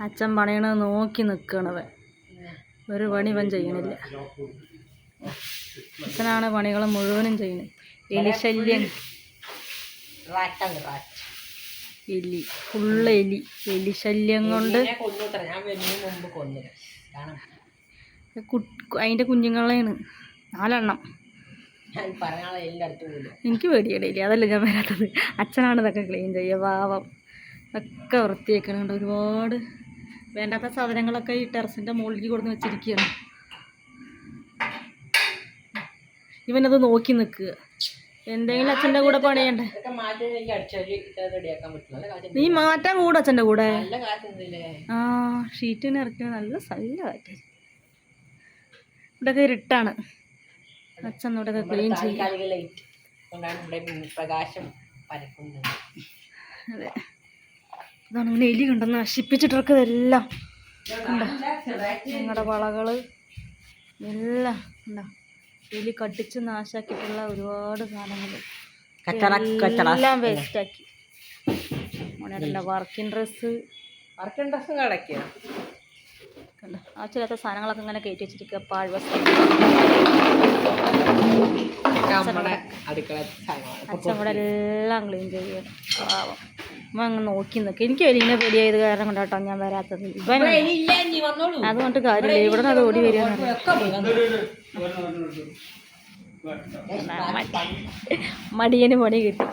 അച്ഛൻ പണിയണത് നോക്കി നിൽക്കണവൻ. ഒരു പണി ഇവൻ ചെയ്യണില്ല. അച്ഛനാണ് പണികൾ മുഴുവനും ചെയ്യുന്നത്. എലിശല്യം, എലി, ഫുള്ള് എലി. എലിശല്യം കൊണ്ട് അതിൻ്റെ കുഞ്ഞുങ്ങളെയാണ് 4 എണ്ണം. എനിക്ക് പേടിയടയില്ല, അതല്ല ഞാൻ വരാത്തത്. അച്ഛനാണ് ഇതൊക്കെ ക്ലീൻ ചെയ്യുക. പാവം ഒക്കെ വൃത്തിയാക്കണുണ്ട്. ഒരുപാട് വേണ്ടാത്ത സാധനങ്ങളൊക്കെ ഈ ടെറസിൻ്റെ മുകളിലേക്ക് കൊടുന്ന് വെച്ചിരിക്കുകയാണ്. ഇവനത് നോക്കി നിൽക്കുക. എന്തെങ്കിലും അച്ഛൻ്റെ കൂടെ പണിയണ്ടേ? നീ മാറ്റാൻ കൂടെ അച്ഛൻ്റെ കൂടെ. ആ ഷീറ്റിന് ഇറക്കിയ നല്ല കാറ്റ്. ഇവിടെയൊക്കെ ഇരുട്ടാണ്. അച്ഛൻ ഇവിടെയൊക്കെ ക്ലീൻ ചെയ്യും. അതെ, ഇതാണ് ഇങ്ങനെ എലി കണ്ടെന്ന് നശിപ്പിച്ചിട്ടൊക്കെ ഇതെല്ലാം കണ്ടോ. ഞങ്ങളുടെ വളകൾ എല്ലാം ഉണ്ടോ, എലി കടിച്ച് നാശാക്കിയിട്ടുള്ള ഒരുപാട് സാധനങ്ങൾ എല്ലാം വേസ്റ്റാക്കി. മോനേട്ടൻ്റെ വർക്കിംഗ് ഡ്രസ്സ് കിടക്കുക കണ്ടോ. ആവശ്യമില്ലാത്ത സാധനങ്ങളൊക്കെ ഇങ്ങനെ കയറ്റി വെച്ചിരിക്കുക. പാഴ്വസ്തു അച്ഛൻ ഇവിടെ എല്ലാം ക്ലീൻ ചെയ്യുക. പാവം അമ്മ അങ്ങ് നോക്കി നിൽക്കുക. എനിക്ക് എലിനെ പേടിയായത് കാരണം കൊണ്ടാട്ടോ ഞാൻ വരാത്തത്. ഇവൻ അതുകൊണ്ട് കാര്യമില്ല, ഇവിടെ നിന്ന് അത് ഓടി വരിക. മടിയന് പണി കിട്ടി.